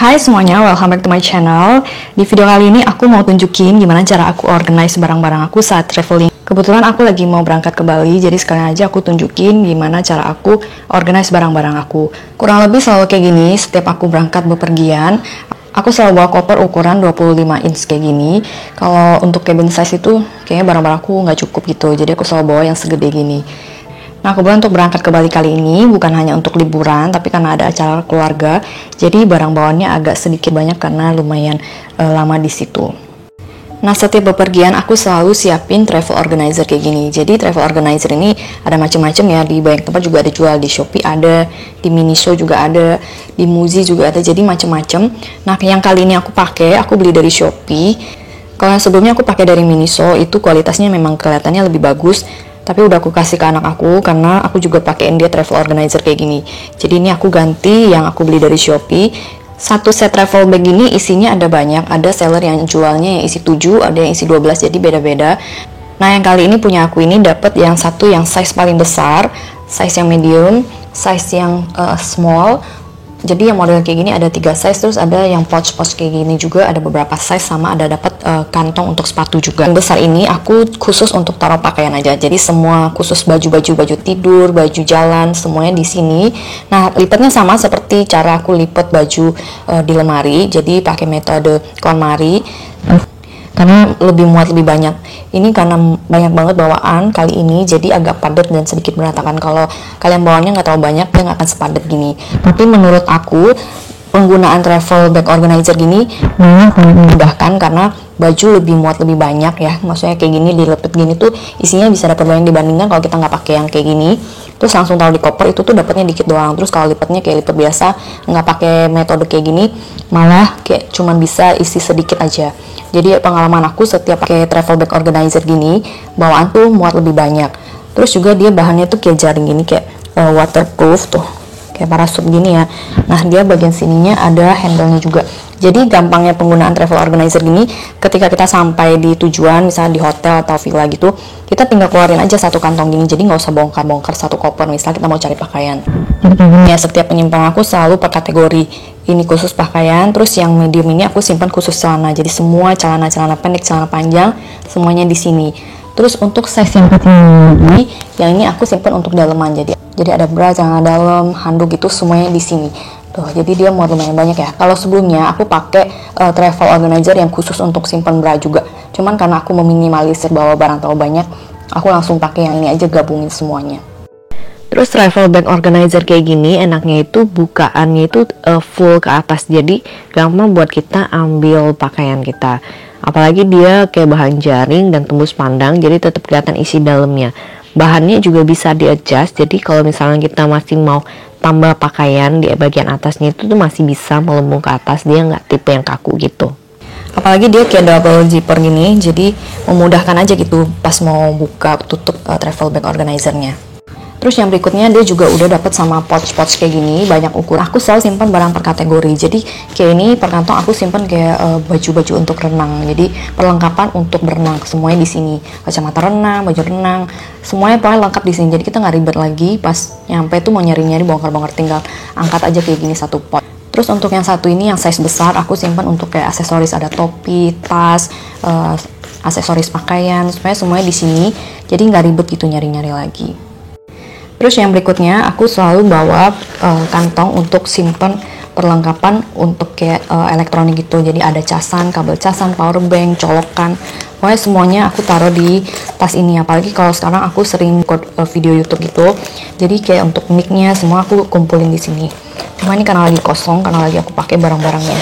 Hai semuanya, welcome back to my channel. Di video kali ini aku mau tunjukin gimana cara aku organize barang-barang aku saat traveling. Kebetulan aku lagi mau berangkat ke Bali, jadi sekalian aja aku tunjukin gimana cara aku organize barang-barang aku. Kurang lebih selalu kayak gini, setiap aku berangkat bepergian, aku selalu bawa koper ukuran 25 inch kayak gini. Kalau untuk cabin size itu kayaknya barang-barang aku nggak cukup gitu, jadi aku selalu bawa yang segede gini. Nah, kebetulan untuk berangkat ke Bali kali ini bukan hanya untuk liburan, tapi karena ada acara keluarga, jadi barang bawaannya agak sedikit banyak karena lumayan lama di situ. Nah, setiap bepergian aku selalu siapin travel organizer kayak gini. Jadi travel organizer ini ada macam-macam ya, di banyak tempat juga ada jual, di Shopee ada, di Miniso juga ada, di Muzi juga ada, jadi macam-macam. Nah, yang kali ini aku pakai, aku beli dari Shopee. Kalau yang sebelumnya aku pakai dari Miniso, itu kualitasnya memang kelihatannya lebih bagus. Tapi udah aku kasih ke anak aku karena aku juga pakein dia travel organizer kayak gini. Jadi ini aku ganti yang aku beli dari Shopee. Satu set travel bag ini isinya ada banyak. Ada seller yang jualnya yang isi 7, ada yang isi 12, jadi beda-beda. Nah, yang kali ini punya aku ini dapat yang satu yang size paling besar, size yang medium, size yang small. Jadi yang model kayak gini ada 3 size, terus ada yang pouch kayak gini juga, ada beberapa size, sama ada dapat kantong untuk sepatu juga. Yang besar ini aku khusus untuk taruh pakaian aja. Jadi semua khusus baju tidur, baju jalan, semuanya di sini. Nah, lipatnya sama seperti cara aku lipat baju di lemari. Jadi pakai metode KonMari. Karena lebih muat lebih banyak. Ini karena banyak banget bawaan kali ini, jadi agak padat dan sedikit berantakan. Kalau kalian bawaannya nggak terlalu banyak, dia nggak akan sepadat gini. Tapi menurut aku penggunaan travel bag organizer gini memudahkan karena baju lebih muat lebih banyak ya. Maksudnya kayak gini dilepet gini tuh isinya bisa dapat banyak dibandingkan kalau kita nggak pakai yang kayak gini. Terus langsung taruh di koper itu tuh dapatnya dikit doang. Terus kalau lipatnya kayak lipat biasa, nggak pakai metode kayak gini, malah kayak cuma bisa isi sedikit aja. Jadi pengalaman aku setiap pakai travel bag organizer gini, bawaan tuh muat lebih banyak. Terus juga dia bahannya tuh kayak jaring gini, kayak waterproof tuh, kayak parasut gini ya. Nah, dia bagian sininya ada handle-nya juga. Jadi gampangnya penggunaan travel organizer gini, ketika kita sampai di tujuan, misalnya di hotel atau villa gitu, kita tinggal keluarin aja satu kantong gini, jadi nggak usah bongkar-bongkar satu koper, misalnya kita mau cari pakaian. Ya, setiap penyimpanan aku selalu per kategori. Ini khusus pakaian, terus yang medium ini aku simpan khusus celana. Jadi semua celana pendek, celana panjang, semuanya di sini. Terus untuk size yang kecil ini, yang ini aku simpan untuk daleman. Jadi ada bra, celana dalam, handuk gitu semuanya di sini. Tuh, jadi dia muat lumayan banyak ya. Kalau sebelumnya aku pakai travel organizer yang khusus untuk simpan bra juga. Cuman karena aku meminimalisir bawa barang terlalu banyak, aku langsung pakai yang ini aja, gabungin semuanya. Terus travel bag organizer kayak gini enaknya itu bukaannya itu full ke atas, jadi gampang buat kita ambil pakaian kita. Apalagi dia kayak bahan jaring dan tembus pandang, jadi tetap kelihatan isi dalamnya. Bahannya juga bisa di-adjust, jadi kalau misalnya kita masih mau tambah pakaian di bagian atasnya itu tuh masih bisa melembung ke atas, dia nggak tipe yang kaku gitu. Apalagi dia kayak double zipper gini, jadi memudahkan aja gitu pas mau buka tutup travel bag organizernya. Terus yang berikutnya dia juga udah dapat sama pouch kayak gini, banyak ukuran. Aku selalu simpan barang per kategori. Jadi kayak ini per kantong aku simpan kayak baju-baju untuk renang. Jadi perlengkapan untuk berenang semuanya di sini. Kacamata renang, baju renang, semuanya pokoknya lengkap di sini. Jadi kita nggak ribet lagi pas nyampe tuh mau nyari-nyari bongkar-bongkar, tinggal angkat aja kayak gini satu pot. Terus untuk yang satu ini yang size besar aku simpan untuk kayak aksesoris, ada topi, tas, aksesoris pakaian, semuanya di sini. Jadi nggak ribet gitu nyari-nyari lagi. Terus yang berikutnya aku selalu bawa kantong untuk simpan perlengkapan untuk kayak elektronik gitu. Jadi ada casan, kabel casan, power bank, colokan, pokoknya semuanya aku taruh di tas ini. Apalagi kalau sekarang aku sering record video YouTube gitu, jadi kayak untuk mic-nya semua aku kumpulin di sini. Cuma ini karena lagi kosong, karena lagi aku pakai barang-barangnya,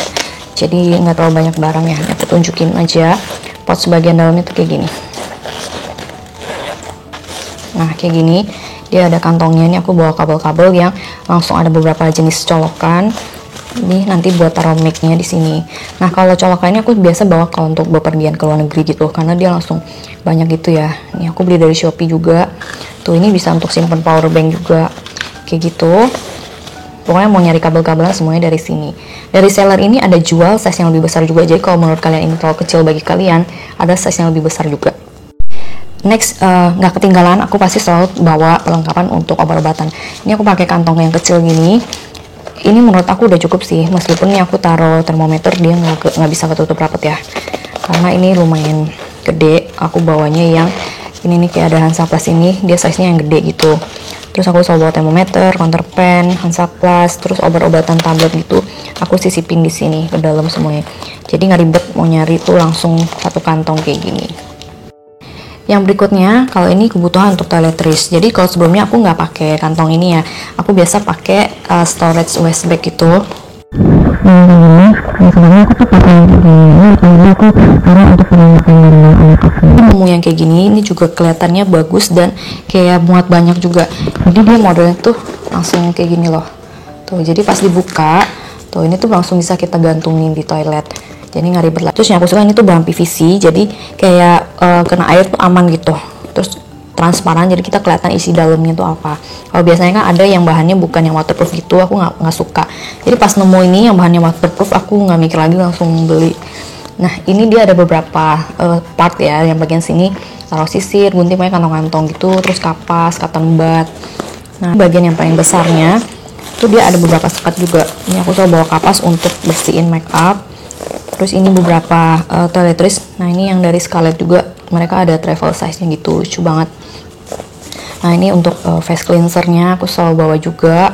jadi nggak terlalu banyak barang ya. Aku tunjukin aja pouch bagian dalamnya tuh kayak gini. Nah, kayak gini. Dia ada kantongnya, ini aku bawa kabel-kabel yang langsung ada beberapa jenis colokan. Ini nanti buat taruh mic-nya di sini. Nah, kalau colokannya aku biasa bawa kalau untuk bepergian ke luar negeri gitu, karena dia langsung banyak gitu ya. Ini aku beli dari Shopee juga. Tuh, ini bisa untuk simpan power bank juga. Kayak gitu. Pokoknya mau nyari kabel-kabelan semuanya dari sini. Dari seller ini ada jual size yang lebih besar juga. Jadi kalau menurut kalian ini terlalu kecil bagi kalian, ada size yang lebih besar juga. Next, nggak ketinggalan, aku pasti selalu bawa perlengkapan untuk obat-obatan. Ini aku pakai kantong yang kecil gini. ini menurut aku udah cukup sih, meskipun ini aku taruh termometer dia nggak bisa ketutup rapat ya, karena ini lumayan gede. Aku bawanya yang ini nih, kayak ada Hansaplast ini, dia size nya yang gede gitu. Terus aku selalu bawa termometer, counter pen, Hansaplast, terus obat-obatan tablet gitu aku sisipin di sini ke dalam semuanya, jadi nggak ribet mau nyari tuh langsung satu kantong kayak gini. Yang berikutnya, kalau ini kebutuhan untuk toiletries. Jadi kalau sebelumnya aku nggak pakai kantong ini ya, aku biasa pakai storage waste bag gitu. Sebenarnya aku tuh pakai ini, karena aku taruh untuk menyiapkan anak aku. Nemu yang kayak gini, ini juga kelihatannya bagus dan kayak muat banyak juga. Jadi dia modelnya tuh langsung kayak gini loh. Tuh, jadi pas dibuka, tuh ini tuh langsung bisa kita gantungin di toilet. Jadi nggak ribet lah. Terus yang aku suka ini tuh bahan PVC, jadi kayak kena air tuh aman gitu. Terus transparan, jadi kita kelihatan isi dalamnya tuh apa. Kalau biasanya kan ada yang bahannya bukan yang waterproof gitu, aku nggak suka. Jadi pas nemu ini yang bahannya waterproof, aku nggak mikir lagi, langsung beli. Nah ini dia ada beberapa part ya, yang bagian sini taruh sisir, gunting, pakai kantong-kantong gitu, terus kapas, cotton bud. Nah bagian yang paling besarnya itu dia ada beberapa sekat juga. Ini aku selalu bawa kapas untuk bersihin make up. Terus ini beberapa toiletries. Nah ini yang dari Scarlett juga, mereka ada travel size nya gitu, lucu banget. Nah ini untuk face cleansernya aku selalu bawa juga.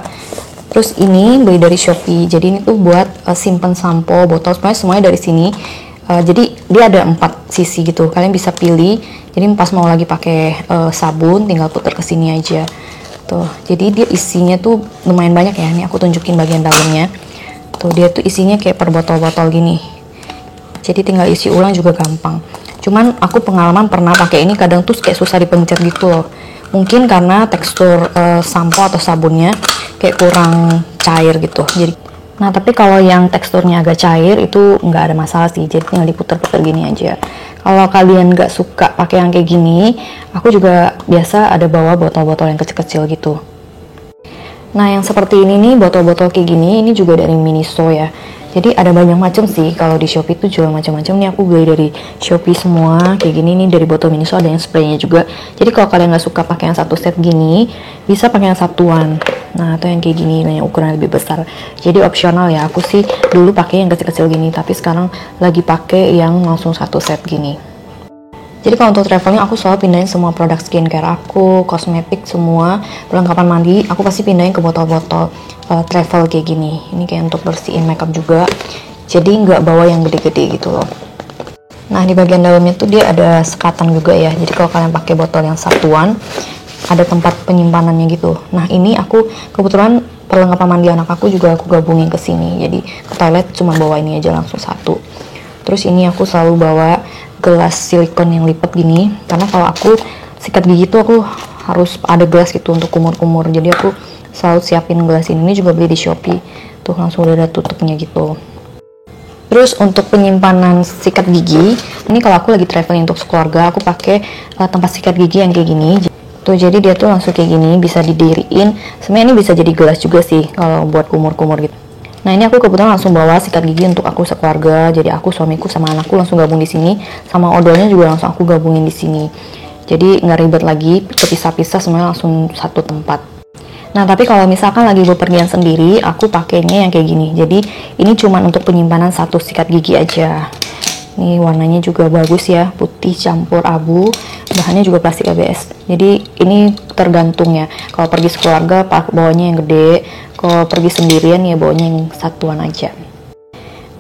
Terus ini beli dari Shopee, jadi ini tuh buat simpen sampo, botol, semuanya dari sini. Jadi dia ada 4 sisi gitu, kalian bisa pilih. Jadi pas mau lagi pakai sabun, tinggal putar ke sini aja. Tuh, jadi dia isinya tuh lumayan banyak ya. Ini aku tunjukin bagian dalamnya. Tuh dia tuh isinya kayak per botol-botol gini. Jadi tinggal isi ulang juga gampang. Cuman aku pengalaman pernah pakai ini kadang tuh kayak susah dipencet gitu loh. Mungkin karena tekstur sampo atau sabunnya kayak kurang cair gitu. Jadi, nah tapi kalau yang teksturnya agak cair itu nggak ada masalah sih. Jadi tinggal diputer-puter gini aja. Kalau kalian nggak suka pakai yang kayak gini, aku juga biasa ada bawa botol-botol yang kecil-kecil gitu. Nah yang seperti ini nih, botol-botol kayak gini, ini juga dari Miniso ya. Jadi ada banyak macam sih, kalau di Shopee tuh jual macam-macam. Nih aku beli dari Shopee semua kayak gini nih, dari botol Miniso, ada yang spraynya juga. Jadi kalau kalian nggak suka pakai yang satu set gini, bisa pakai yang satuan. Nah atau yang kayak gini, yang ukuran lebih besar. Jadi opsional ya, aku sih dulu pakai yang kecil-kecil gini, tapi sekarang lagi pakai yang langsung satu set gini. Jadi kalau untuk traveling, aku selalu pindahin semua produk skincare aku, kosmetik, semua perlengkapan mandi, aku pasti pindahin ke botol-botol travel kayak gini. Ini kayak untuk bersihin makeup juga, jadi nggak bawa yang gede-gede gitu loh. Nah di bagian dalamnya tuh dia ada sekatan juga ya, jadi kalau kalian pakai botol yang satuan, ada tempat penyimpanannya gitu. Nah ini aku kebetulan perlengkapan mandi anak aku juga aku gabungin ke sini, jadi ke toilet cuma bawa ini aja langsung satu. Terus ini aku selalu bawa gelas silikon yang lipat gini, karena kalau aku sikat gigi tuh aku harus ada gelas gitu untuk kumur-kumur, jadi aku selalu siapin gelas ini juga beli di Shopee tuh, langsung udah ada tutupnya gitu. Terus untuk penyimpanan sikat gigi, ini kalau aku lagi traveling untuk sekeluarga, aku pakai tempat sikat gigi yang kayak gini tuh, jadi dia tuh langsung kayak gini, bisa didiriin. Sebenarnya ini bisa jadi gelas juga sih kalau buat kumur-kumur gitu. Nah ini aku kebetulan langsung bawa sikat gigi untuk aku sekeluarga, jadi aku, suamiku, sama anakku langsung gabung di sini, sama odolnya juga langsung aku gabungin di sini. Jadi nggak ribet lagi, kepisah-pisah semuanya langsung satu tempat. Nah tapi kalau misalkan lagi bepergian sendiri, aku pakainya yang kayak gini. Jadi ini cuma untuk penyimpanan satu sikat gigi aja. Ini warnanya juga bagus ya, putih campur abu, bahannya juga plastik ABS. Jadi ini tergantung ya, kalau pergi sekeluarga bawanya yang gede, kalau pergi sendirian ya bawanya yang satuan aja.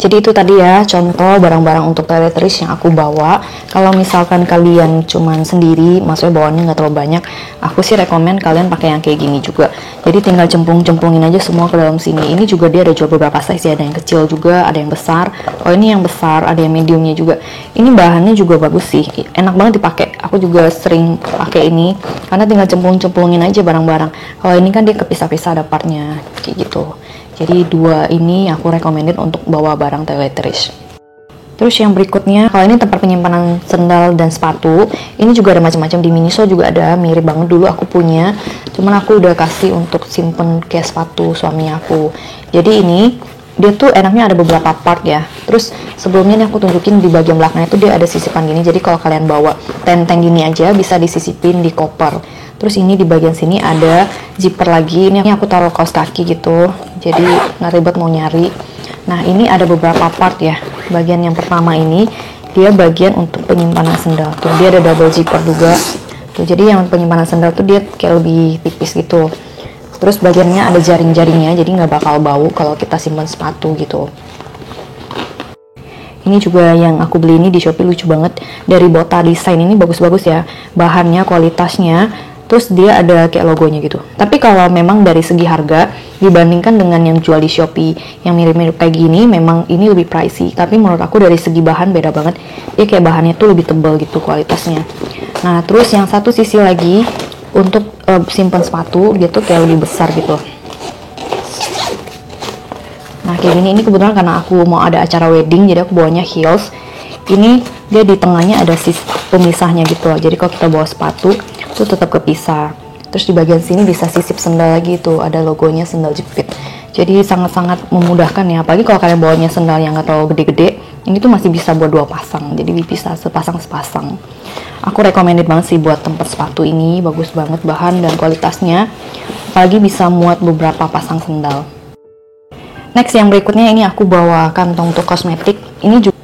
Jadi itu tadi ya contoh barang-barang untuk toiletries yang aku bawa. Kalau misalkan kalian cuman sendiri, maksudnya bawaannya nggak terlalu banyak, aku sih rekomen kalian pakai yang kayak gini juga. Jadi tinggal cemplung-cemplungin aja semua ke dalam sini. Ini juga dia ada jual beberapa size ya, ada yang kecil juga, ada yang besar. Oh ini yang besar, ada yang mediumnya juga. Ini bahannya juga bagus sih, enak banget dipakai. Aku juga sering pakai ini karena tinggal cemplung-cemplungin aja barang-barang. Kalau ini kan dia kepisah-pisah ada partnya kayak gitu. Jadi dua ini aku recommended untuk bawa barang toiletries. Terus yang berikutnya, kalau ini tempat penyimpanan sendal dan sepatu, ini juga ada macam-macam. Di Miniso juga ada, mirip banget dulu aku punya. Cuman aku udah kasih untuk simpen kayak sepatu suami aku. Jadi ini dia tuh enaknya ada beberapa part ya. Terus sebelumnya nih aku tunjukin di bagian belakangnya tuh dia ada sisipan gini. Jadi kalau kalian bawa tenteng gini aja bisa disisipin di koper. Terus ini di bagian sini ada zipper lagi. Ini aku taruh kaos kaki gitu, jadi nggak ribet mau nyari. Nah ini ada beberapa part ya. Bagian yang pertama ini dia bagian untuk penyimpanan sendal. Tuh dia ada double zipper juga. Tuh jadi yang penyimpanan sendal tuh dia kayak lebih tipis gitu. Terus bagiannya ada jaring-jaringnya, jadi nggak bakal bau kalau kita simpan sepatu gitu. Ini juga yang aku beli ini di Shopee, lucu banget. Dari Bota Design ini bagus-bagus ya. Bahannya, kualitasnya. Terus dia ada kayak logonya gitu. Tapi kalau memang dari segi harga dibandingkan dengan yang jual di Shopee yang mirip-mirip kayak gini, memang ini lebih pricey. Tapi menurut aku dari segi bahan beda banget. Dia kayak bahannya tuh lebih tebal gitu kualitasnya. Nah, terus yang satu sisi lagi untuk simpan sepatu, dia tuh kayak lebih besar gitu. Nah, kayak gini, ini kebetulan karena aku mau ada acara wedding, jadi aku bawanya heels. Ini dia di tengahnya ada pemisahnya gitu. Jadi kalau kita bawa sepatu itu tetap kepisah. Terus di bagian sini bisa sisip sendal lagi tuh, ada logonya sendal jepit. Jadi sangat-sangat memudahkan ya, apalagi kalau kalian bawanya sendal yang nggak terlalu gede-gede, ini tuh masih bisa buat 2 pasang, jadi bisa sepasang-sepasang. Aku recommended banget sih buat tempat sepatu ini, bagus banget bahan dan kualitasnya, apalagi bisa muat beberapa pasang sendal. Next yang berikutnya ini aku bawa kantong untuk kosmetik.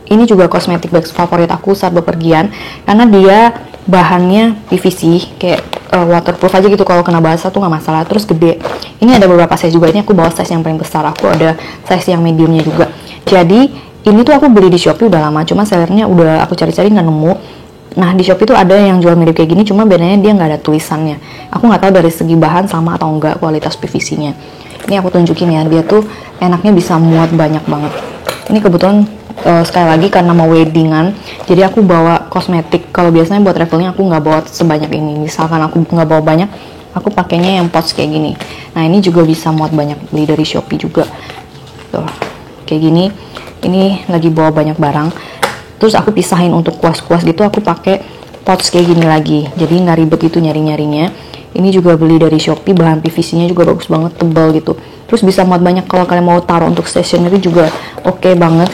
Ini juga kosmetik bag favorit aku saat bepergian, karena dia bahannya PVC kayak waterproof aja gitu, kalau kena basah tuh nggak masalah. Terus gede. Ini ada beberapa size juga, ini aku bawa size yang paling besar, aku ada size yang mediumnya juga. Jadi ini tuh aku beli di Shopee udah lama, cuma sellernya udah aku cari-cari nggak nemu. Nah di Shopee tuh ada yang jual mirip kayak gini, cuma bedanya dia nggak ada tulisannya. Aku nggak tahu dari segi bahan sama atau enggak kualitas PVC-nya. Ini aku tunjukin ya, dia tuh enaknya bisa muat banyak banget. Ini kebetulan sekali lagi karena mau weddingan, jadi aku bawa kosmetik. Kalau biasanya buat traveling aku nggak bawa sebanyak ini. Misalkan aku nggak bawa banyak, aku pakainya yang pouch kayak gini. Nah ini juga bisa muat banyak, beli dari Shopee juga. Tuh, kayak gini. Ini lagi bawa banyak barang. Terus aku pisahin untuk kuas-kuas gitu, aku pakai pouch kayak gini lagi. Jadi nggak ribet gitu nyari-nyarinya. Ini juga beli dari Shopee, bahan PVC-nya juga bagus banget, tebal gitu. Terus bisa muat banyak kalau kalian mau taruh untuk stationery juga oke banget.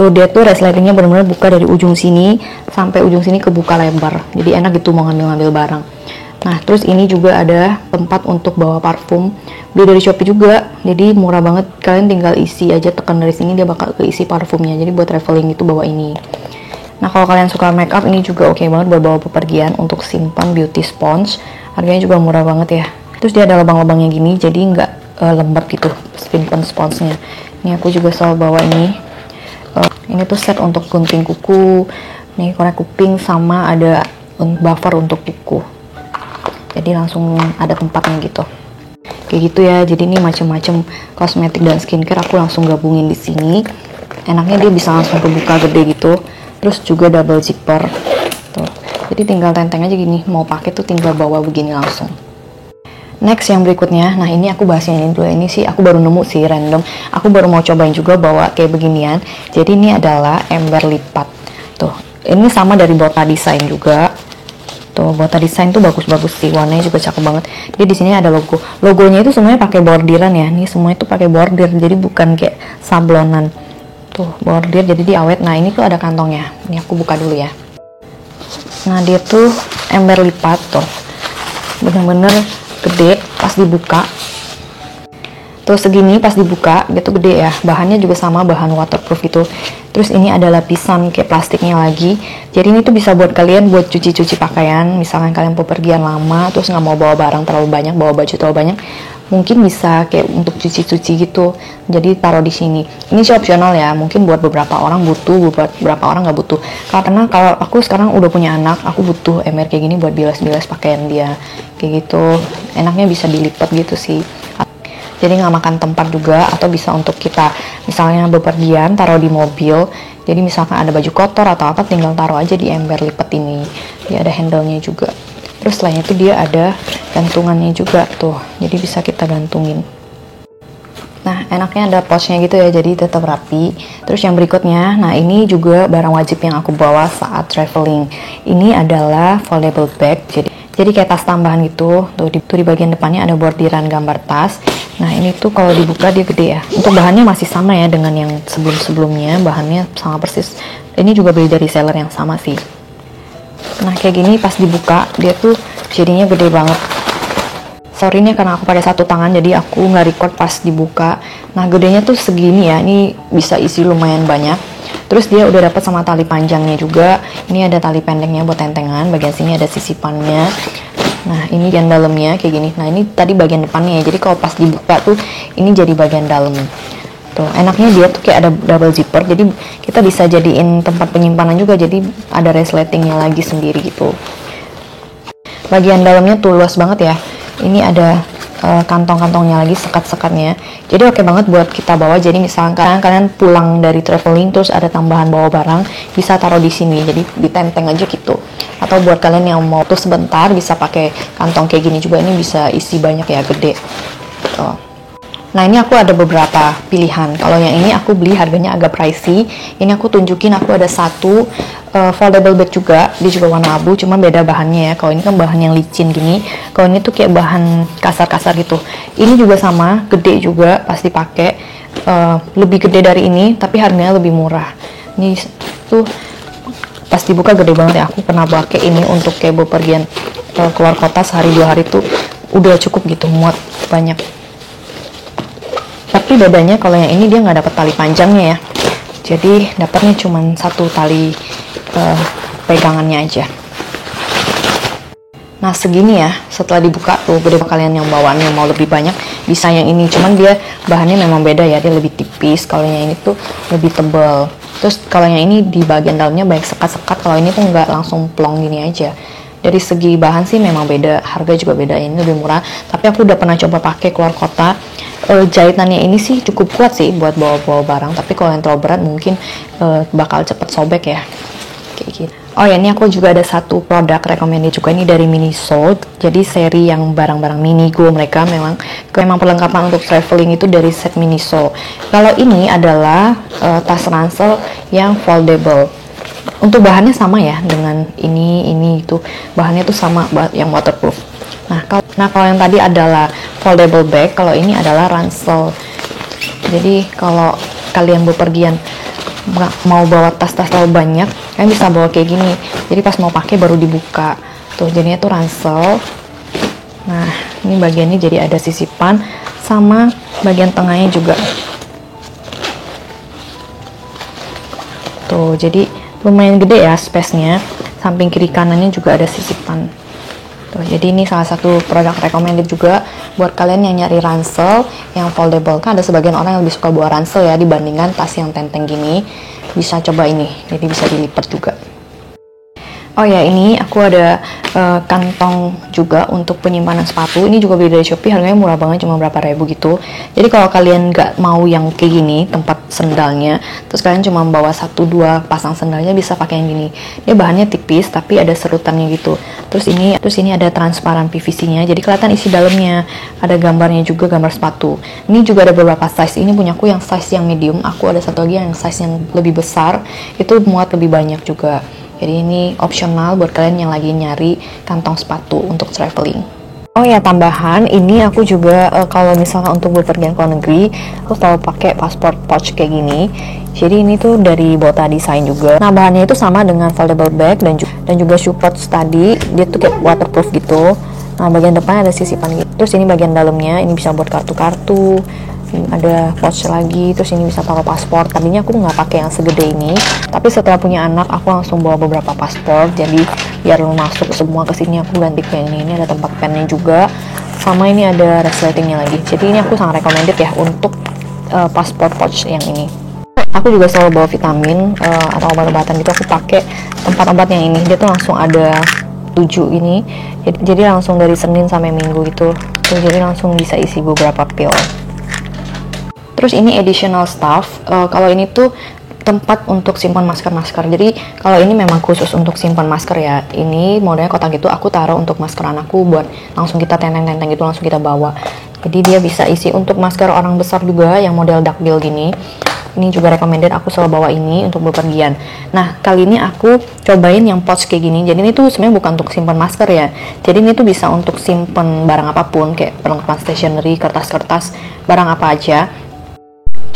Tuh dia tuh resletingnya benar-benar buka dari ujung sini sampai ujung sini kebuka lebar. Jadi enak gitu mau ngambil-ngambil barang. Nah, terus ini juga ada tempat untuk bawa parfum. Beli dari Shopee juga. Jadi murah banget. Kalian tinggal isi aja, tekan dari sini dia bakal keisi parfumnya. Jadi buat traveling itu bawa ini. Nah, kalau kalian suka makeup ini juga oke banget buat bawa bepergian untuk simpan beauty sponge. Harganya juga murah banget ya. Terus dia ada lubang-lubangnya gini, jadi nggak lembab gitu simpan sponsnya. Ini aku juga selalu bawa ini. Ini tuh set untuk gunting kuku, nih korek kuping, sama ada buffer untuk kuku. Jadi langsung ada tempatnya gitu. Kayak gitu ya. Jadi ini macam-macam kosmetik dan skincare aku langsung gabungin di sini. Enaknya dia bisa langsung kebuka gede gitu. Terus juga double zipper. Tuh. Jadi tinggal tenteng aja gini. Mau pakai tuh tinggal bawa begini langsung. Next yang berikutnya, nah ini aku bahas yang ini dulu. Ini sih aku baru nemu sih random. Aku baru mau cobain juga bawa kayak beginian. Jadi ini adalah ember lipat. Tuh, ini sama dari Bota Design juga. Tuh, Bota Design tuh bagus-bagus sih, warnanya juga cakep banget. Dia di sini ada logo. Logonya itu semuanya pakai bordiran ya. Nih semuanya tuh pakai bordir, jadi bukan kayak sablonan. Tuh, bordir jadi dia awet. Nah, ini tuh ada kantongnya. Ini aku buka dulu ya. Nah, dia tuh ember lipat tuh. Bener-bener gede pas dibuka. Terus segini pas dibuka dia tuh gede ya. Bahannya juga sama, bahan waterproof itu. Terus ini ada lapisan kayak plastiknya lagi. Jadi ini tuh bisa buat kalian buat cuci-cuci pakaian. Misalkan kalian pepergian lama terus nggak mau bawa barang terlalu banyak, bawa baju terlalu banyak, mungkin bisa kayak untuk cuci-cuci gitu. Jadi taruh di sini. Ini sih opsional ya. Mungkin buat beberapa orang butuh, buat beberapa orang nggak butuh. Karena kalau aku sekarang udah punya anak, aku butuh ember kayak gini buat bilas-bilas pakaian dia. Kayak gitu. Enaknya bisa dilipat gitu sih. Jadi nggak makan tempat juga, atau bisa untuk kita misalnya bepergian taruh di mobil. Jadi misalkan ada baju kotor atau apa, tinggal taruh aja di ember lipat ini. Dia ada handle-nya juga. Terus selain itu dia ada gantungannya juga tuh, jadi bisa kita gantungin. Nah enaknya ada pouch-nya gitu ya, jadi tetap rapi. Terus yang berikutnya, nah ini juga barang wajib yang aku bawa saat traveling. Ini adalah foldable bag, jadi kayak tas tambahan gitu. Tuh di bagian depannya ada bordiran gambar tas. Nah ini tuh kalau dibuka dia gede ya. Untuk bahannya masih sama ya dengan yang sebelum-sebelumnya, bahannya sama persis. Ini juga beli dari seller yang sama sih. Nah kayak gini pas dibuka dia tuh jadinya gede banget. Sorry nih karena aku pakai satu tangan jadi aku nggak record pas dibuka. Nah gedenya tuh segini ya, ini bisa isi lumayan banyak. Terus dia udah dapat sama tali panjangnya juga. Ini ada tali pendeknya buat tentengan, bagian sini ada sisipannya. Nah ini bagian dalamnya kayak gini. Nah ini tadi bagian depannya ya, jadi kalau pas dibuka tuh ini jadi bagian dalam. Tuh enaknya dia tuh kayak ada double zipper, jadi kita bisa jadiin tempat penyimpanan juga, jadi ada resletingnya lagi sendiri gitu. Bagian dalamnya tuh luas banget ya. Ini ada kantong-kantongnya lagi, sekat-sekatnya. Jadi oke banget buat kita bawa. Jadi misalkan kalian pulang dari traveling terus ada tambahan bawa barang, bisa taruh di sini. Jadi ditenteng aja gitu. Atau buat kalian yang mau tuh sebentar bisa pakai kantong kayak gini juga. Ini bisa isi banyak ya, gede. Tuh. Nah ini aku ada beberapa pilihan. Kalau yang ini aku beli harganya agak pricey. Ini aku tunjukin, aku ada satu foldable bag juga. Dia juga warna abu, cuma beda bahannya ya. Kalau ini kan bahan yang licin gini. Kalau ini tuh kayak bahan kasar-kasar gitu. Ini juga sama, gede juga pas dipakai. Lebih gede dari ini, tapi harganya lebih murah. Ini tuh pas dibuka gede banget ya. Aku pernah pakai ini untuk kayak bepergian keluar kota sehari 2 hari tuh udah cukup gitu, muat banyak. Tapi bedanya kalau yang ini dia nggak dapat tali panjangnya ya, jadi dapatnya cuma satu tali pegangannya aja. Nah segini ya, setelah dibuka tuh gede. Kalian yang bawaannya mau lebih banyak bisa yang ini, cuman dia bahannya memang beda ya, dia lebih tipis. Kalau yang ini tuh lebih tebal. Terus kalau yang ini di bagian dalamnya banyak sekat-sekat, kalau ini tuh nggak langsung plong gini aja. Dari segi bahan sih memang beda, harga juga beda. Ini lebih murah, tapi aku udah pernah coba pakai keluar kota. Jahitannya ini sih cukup kuat sih buat bawa-bawa barang, tapi kalau yang terlalu berat mungkin bakal cepet sobek ya, kayak gitu. Oh ya, ini aku juga ada satu produk recommended juga, ini dari Miniso. Jadi seri yang barang-barang Minigo, mereka memang perlengkapan untuk traveling itu dari set Miniso. Kalau ini adalah tas ransel yang foldable. Untuk bahannya sama ya dengan ini itu bahannya tuh sama, yang waterproof. Nah kalau yang tadi adalah foldable bag, kalau ini adalah ransel. Jadi kalau kalian bepergian mau bawa tas-tas terlalu banyak, kalian bisa bawa kayak gini. Jadi pas mau pakai baru dibuka. Tuh jadinya tuh ransel. Nah ini bagiannya jadi ada sisipan sama bagian tengahnya juga. Tuh jadi lumayan gede ya space-nya. Samping kiri kanannya juga ada sisipan. Tuh, jadi ini salah satu produk recommended juga buat kalian yang nyari ransel yang foldable. Kan ada sebagian orang yang lebih suka bawa ransel ya dibandingkan tas yang tenteng gini. Bisa coba ini, jadi bisa dilipat juga. Oh ya, ini aku ada kantong juga untuk penyimpanan sepatu. Ini juga beli dari Shopee, harganya murah banget, cuma berapa ribu gitu. Jadi kalau kalian nggak mau yang kayak gini, tempat sendalnya, terus kalian cuma bawa 1-2 pasang sendalnya, bisa pakai yang gini. Dia bahannya tipis, tapi ada serutannya gitu. Terus ini ada transparan PVC-nya, jadi kelihatan isi dalamnya. Ada gambarnya juga, gambar sepatu. Ini juga ada beberapa size. Ini punyaku yang size yang medium. Aku ada satu lagi yang size yang lebih besar, itu muat lebih banyak juga. Jadi ini opsional buat kalian yang lagi nyari kantong sepatu untuk traveling. Oh ya, tambahan ini aku juga kalau misalnya untuk bepergian ke luar negeri, aku selalu pakai passport pouch kayak gini. Jadi ini tuh dari Bota Design juga. Nah bahannya itu sama dengan foldable bag dan juga shoe pouch tadi. Dia tuh kayak waterproof gitu. Nah bagian depan ada sisipan gitu. Terus ini bagian dalamnya, ini bisa buat kartu-kartu. Ini ada pouch lagi, terus ini bisa taruh paspor. Tadinya aku nggak pakai yang segede ini, tapi setelah punya anak aku langsung bawa beberapa paspor. Jadi biar masuk semua ke sini, aku ganti ke ini. Ini ada tempat pennya juga, sama ini ada resletingnya lagi. Jadi ini aku sangat recommended ya untuk paspor pouch yang ini. Aku juga selalu bawa vitamin atau obat-obatan gitu. Aku pakai tempat obat yang ini, dia tuh langsung ada 7 ini. Jadi langsung dari Senin sampai Minggu gitu. Jadi langsung bisa isi beberapa pil. Terus ini additional stuff, kalau ini tuh tempat untuk simpan masker-masker. Jadi kalau ini memang khusus untuk simpan masker ya. Ini modelnya kotak gitu, aku taruh untuk masker anakku buat langsung kita tenteng-tenteng gitu, langsung kita bawa. Jadi dia bisa isi untuk masker orang besar juga yang model duckbill gini. Ini juga recommended, aku selalu bawa ini untuk bepergian. Nah kali ini aku cobain yang pouch kayak gini. Jadi ini tuh sebenarnya bukan untuk simpan masker ya. Jadi ini tuh bisa untuk simpan barang apapun, kayak perlengkapan stationery, kertas-kertas, barang apa aja.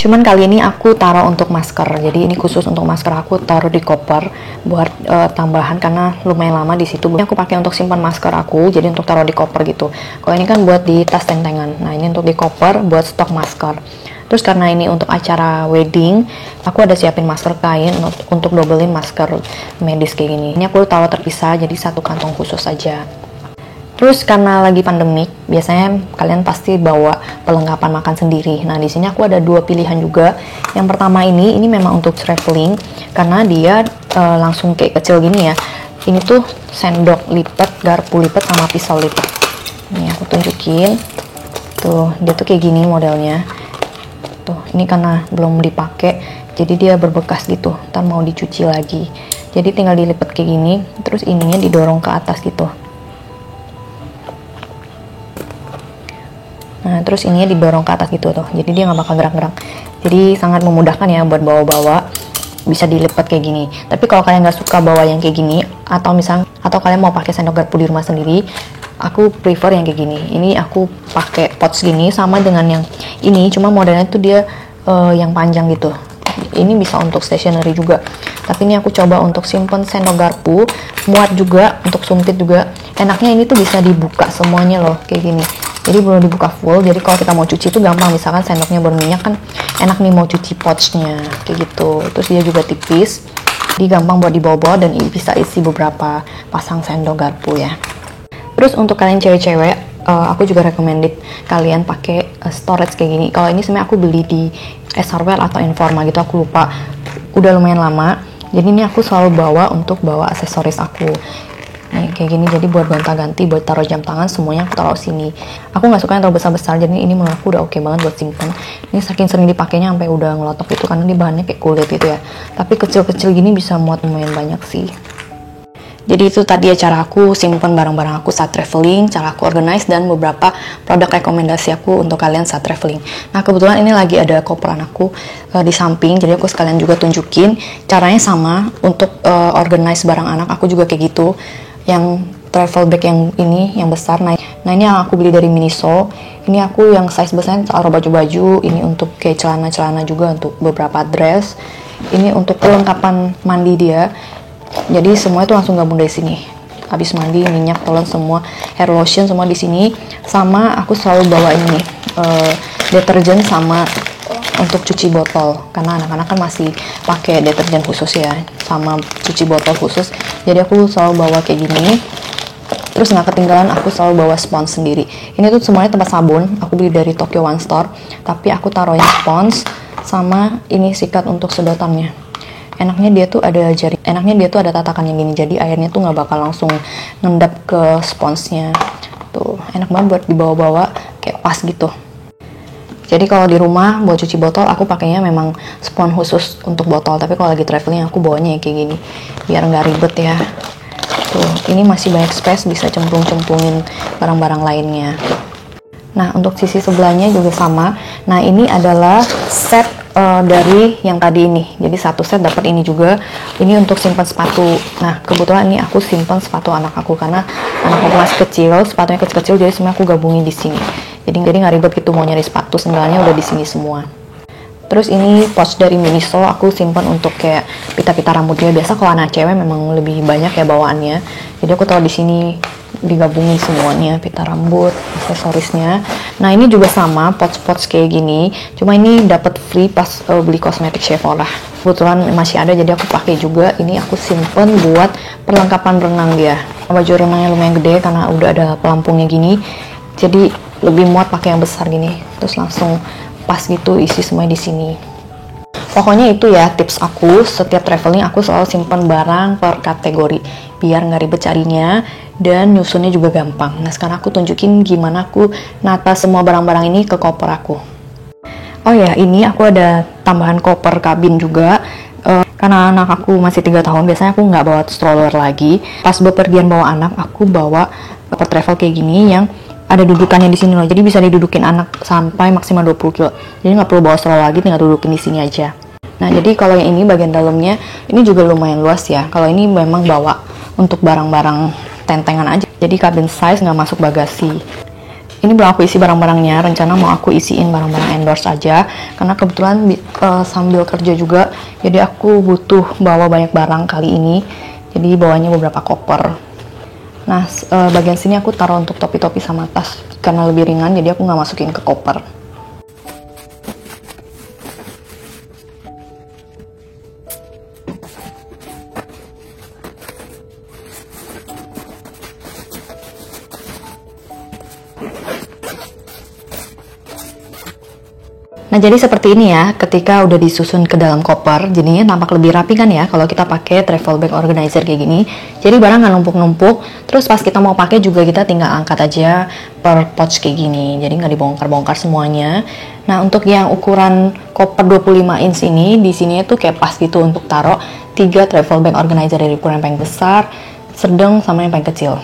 Cuman kali ini aku taruh untuk masker, jadi ini khusus untuk masker aku taruh di koper buat tambahan karena lumayan lama di situ. Aku pakai untuk simpan masker aku, jadi untuk taruh di koper gitu. Kalau ini kan buat di tas tentengan, nah ini untuk di koper buat stok masker. Terus karena ini untuk acara wedding, aku ada siapin masker kain untuk dobelin masker medis kayak gini. Ini aku taruh terpisah, jadi satu kantong khusus saja. Terus karena lagi pandemik, biasanya kalian pasti bawa perlengkapan makan sendiri. Nah di sini aku ada dua pilihan juga. Yang pertama ini memang untuk traveling, karena dia langsung kayak kecil gini ya. Ini tuh sendok lipat, garpu lipat, sama pisau lipat. Ini aku tunjukin. Tuh, dia tuh kayak gini modelnya. Tuh, ini karena belum dipakai, jadi dia berbekas gitu. Ntar mau dicuci lagi. Jadi tinggal dilipat kayak gini, terus ininya didorong ke atas gitu. Nah, terus ininya didorong ke atas gitu tuh. Jadi dia nggak bakal gerak-gerak. Jadi sangat memudahkan ya buat bawa-bawa. Bisa dilipat kayak gini. Tapi kalau kalian nggak suka bawa yang kayak gini, atau kalian mau pakai sendok garpu di rumah sendiri, aku prefer yang kayak gini. Ini aku pakai pot segini sama dengan yang ini, cuma modelnya tuh dia yang panjang gitu. Ini bisa untuk stationery juga, tapi ini aku coba untuk simpen sendok garpu, muat juga untuk sumpit juga. Enaknya ini tuh bisa dibuka semuanya loh kayak gini, jadi belum dibuka full. Jadi kalau kita mau cuci itu gampang, misalkan sendoknya berminyak kan enak nih mau cuci pouchnya kayak gitu. Terus dia juga tipis, jadi gampang buat dibawa-bawa dan bisa isi beberapa pasang sendok garpu ya. Terus untuk kalian cewek-cewek, aku juga recommended kalian pakai storage kayak gini. Kalau ini sebenarnya aku beli di Esarwell atau Informa gitu, aku lupa. Udah lumayan lama. Jadi ini aku selalu bawa untuk bawa aksesoris aku. Nih kayak gini, jadi buat gonta-ganti, buat taruh jam tangan, semuanya aku taruh sini. Aku nggak suka yang terlalu besar-besar, jadi ini menurut aku udah oke banget buat simpen. Ini saking sering dipakainya sampai udah ngelotok itu, karena ini bahannya kayak kulit gitu ya. Tapi kecil-kecil gini bisa muat lumayan banyak sih. Jadi itu tadi ya cara aku simpen barang-barang aku saat traveling, cara aku organize, dan beberapa produk rekomendasi aku untuk kalian saat traveling. Nah kebetulan ini lagi ada koperan aku di samping, jadi aku sekalian juga tunjukin caranya sama untuk organize barang anak aku juga kayak gitu. Yang travel bag yang ini, yang besar. Nah ini yang aku beli dari Miniso. Ini aku yang size besarnya taruh baju-baju. Ini untuk kayak celana-celana juga, untuk beberapa dress. Ini untuk perlengkapan mandi dia. Jadi semua itu langsung gabung dari sini. Habis mandi, minyak, tolong semua, hair lotion semua di sini. Sama aku selalu bawa ini deterjen sama untuk cuci botol, karena anak-anak kan masih pakai deterjen khusus ya, sama cuci botol khusus. Jadi aku selalu bawa kayak gini. Terus nggak ketinggalan aku selalu bawa spons sendiri. Ini tuh semuanya tempat sabun, aku beli dari Tokyo One Store. Tapi aku taruhnya spons sama ini sikat untuk sedotannya. Enaknya dia tuh ada tatakannya gini, jadi airnya tuh nggak bakal langsung ngendap ke sponsnya. Tuh enak banget buat dibawa-bawa, kayak pas gitu. Jadi kalau di rumah buat cuci botol aku pakainya memang spons khusus untuk botol, tapi kalau lagi traveling aku bawanya kayak gini biar nggak ribet ya. Tuh ini masih banyak space, bisa cemplung-cemplungin barang-barang lainnya. Nah untuk sisi sebelahnya juga sama. Nah ini adalah set dari yang tadi ini, jadi satu set dapat ini juga. Ini untuk simpan sepatu. Nah kebetulan ini aku simpan sepatu anak aku, karena anak aku masih kecil, sepatunya kecil-kecil, jadi semuanya aku gabungin di sini. Jadi nggak ribet gitu mau nyari sepatu, sendalnya udah di sini semua. Terus ini pouch dari Miniso, aku simpan untuk kayak pita-pita rambutnya. Biasa kalau anak cewek memang lebih banyak ya bawaannya, jadi aku taruh di sini, digabungin semuanya, pita rambut, aksesorisnya. Nah ini juga sama, pouch-pouch kayak gini, cuma ini dapat free pas beli kosmetik Sephora. Kebetulan masih ada, jadi aku pakai juga. Ini aku simpen buat perlengkapan renang dia. Baju renangnya lumayan gede karena udah ada pelampungnya gini, jadi lebih muat pakai yang besar gini. Terus langsung pas gitu isi semuanya di sini. Pokoknya itu ya tips aku, setiap traveling aku selalu simpan barang per kategori biar nggak ribet carinya dan nyusunnya juga gampang. Nah sekarang aku tunjukin gimana aku nata semua barang-barang ini ke koper aku. Oh ya, ini aku ada tambahan koper kabin juga. Karena anak aku masih 3 tahun, biasanya aku nggak bawa stroller lagi. Pas bepergian bawa anak, aku bawa koper travel kayak gini yang ada dudukannya di sini loh, jadi bisa didudukin anak sampai maksimal 20 kilo. Jadi nggak perlu bawa stroller lagi, tinggal dudukin di sini aja. Nah jadi kalau yang ini bagian dalamnya ini juga lumayan luas ya. Kalau ini memang bawa untuk barang-barang tentengan aja, jadi cabin size, nggak masuk bagasi. Ini belum aku isi barang-barangnya, rencana mau aku isiin barang-barang endorse aja karena kebetulan sambil kerja juga, jadi aku butuh bawa banyak barang kali ini, jadi bawanya beberapa koper. Nah, bagian sini aku taruh untuk topi-topi sama tas karena lebih ringan, jadi aku nggak masukin ke koper. Nah, jadi seperti ini ya, ketika udah disusun ke dalam koper, jadinya tampak lebih rapi kan ya kalau kita pakai travel bag organizer kayak gini. Jadi barang nggak numpuk-numpuk, terus pas kita mau pakai juga kita tinggal angkat aja per pouch kayak gini, jadi nggak dibongkar-bongkar semuanya. Nah, untuk yang ukuran koper 25 inch ini, di sini tuh kayak pas gitu untuk taruh 3 travel bag organizer dari ukuran yang paling besar, sedang, sama yang paling kecil.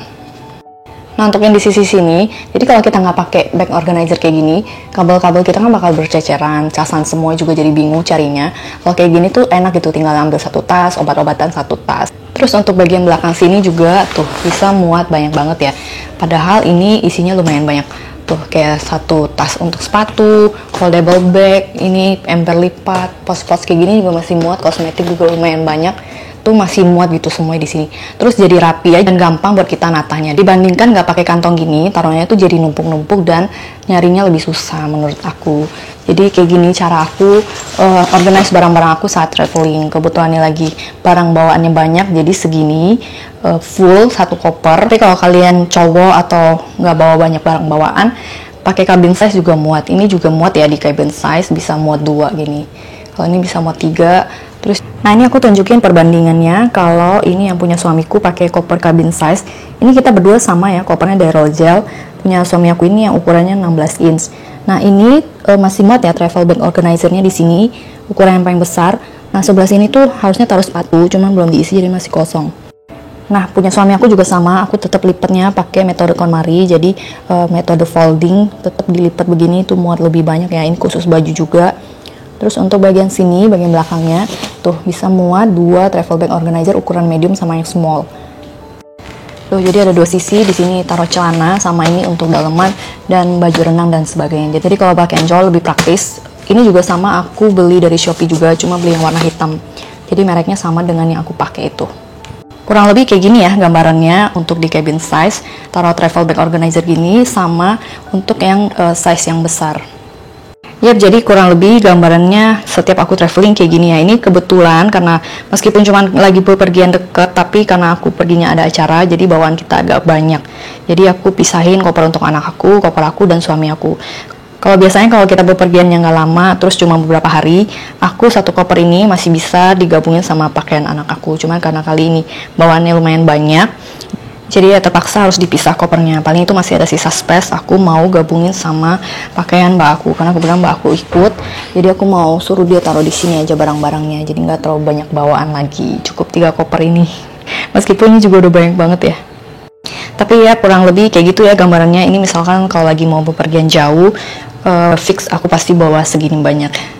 Nah, untuk yang di sisi sini, jadi kalau kita nggak pakai bag organizer kayak gini, kabel-kabel kita kan bakal berceceran, casan semua juga jadi bingung carinya. Kalau kayak gini tuh enak gitu, tinggal ambil satu tas, obat-obatan satu tas. Terus untuk bagian belakang sini juga tuh bisa muat banyak banget ya. Padahal ini isinya lumayan banyak. Tuh kayak satu tas untuk sepatu, foldable bag, ini ember lipat, pos-pos kayak gini juga masih muat, kosmetik juga lumayan banyak. Tuh masih muat gitu semua di sini. Terus jadi rapi ya dan gampang buat kita natanya. Dibandingkan nggak pakai kantong gini, taruhnya tuh jadi numpuk-numpuk dan nyarinya lebih susah menurut aku. Jadi kayak gini cara aku organize barang-barang aku saat traveling. Kebetulan ini lagi barang bawaannya banyak, jadi segini full satu koper. Tapi kalau kalian cowok atau nggak bawa banyak barang bawaan, pakai cabin size juga muat. Ini juga muat ya di cabin size, bisa muat 2 gini. Kalau ini bisa muat 3. Terus, nah ini aku tunjukin perbandingannya. Kalau ini yang punya suamiku pakai koper cabin size, ini kita berdua sama ya, kopernya dari Rogel. Punya suami aku ini yang ukurannya 16 inch. Nah ini masih muat ya travel bag organizernya di sini, ukuran yang paling besar. Nah sebelah sini tuh harusnya taruh sepatu, cuman belum diisi jadi masih kosong. Nah punya suami aku juga sama, aku tetap lipatnya pakai metode KonMari, jadi metode folding, tetap dilipat begini, itu muat lebih banyak ya. Ini khusus baju juga. Terus untuk bagian sini, bagian belakangnya, tuh bisa muat 2 travel bag organizer ukuran medium sama yang small. Tuh jadi ada 2 sisi, di sini taruh celana sama ini untuk daleman dan baju renang dan sebagainya. Jadi kalau pakai yang jauh lebih praktis. Ini juga sama, aku beli dari Shopee juga, cuma beli yang warna hitam. Jadi mereknya sama dengan yang aku pakai itu. Kurang lebih kayak gini ya gambarannya untuk di cabin size, taruh travel bag organizer gini sama untuk yang size yang besar. Yap, jadi kurang lebih gambarannya setiap aku traveling kayak gini ya. Ini kebetulan karena meskipun cuma lagi bepergian deket, tapi karena aku perginya ada acara, jadi bawaan kita agak banyak. Jadi aku pisahin koper untuk anak aku, koper aku, dan suami aku. Kalau biasanya kalau kita bepergian yang nggak lama, terus cuma beberapa hari, aku satu koper ini masih bisa digabungin sama pakaian anak aku. Cuma karena kali ini bawaannya lumayan banyak, jadi ya terpaksa harus dipisah kopernya. Paling itu masih ada sisa space, aku mau gabungin sama pakaian mbak aku karena kebetulan mbak aku ikut. Jadi aku mau suruh dia taruh di sini aja barang-barangnya, jadi nggak terlalu banyak bawaan lagi. Cukup 3 koper ini. Meskipun ini juga udah banyak banget ya. Tapi ya kurang lebih kayak gitu ya gambarannya. Ini misalkan kalau lagi mau bepergian jauh, fix aku pasti bawa segini banyak.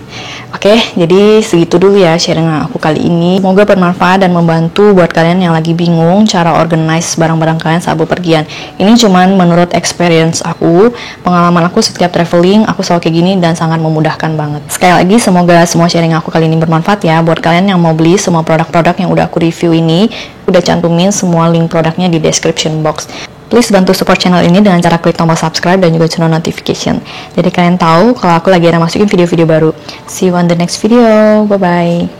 Oke, jadi segitu dulu ya sharing aku kali ini. Semoga bermanfaat dan membantu buat kalian yang lagi bingung cara organize barang-barang kalian saat bepergian. Ini cuman menurut experience aku, pengalaman aku setiap traveling, aku selalu kayak gini dan sangat memudahkan banget. Sekali lagi, semoga semua sharing aku kali ini bermanfaat ya. Buat kalian yang mau beli semua produk-produk yang udah aku review ini, udah cantumin semua link produknya di description box. Please bantu support channel ini dengan cara klik tombol subscribe dan juga channel notification. Jadi kalian tahu kalau aku lagi ada masukin video-video baru. See you on the next video. Bye-bye.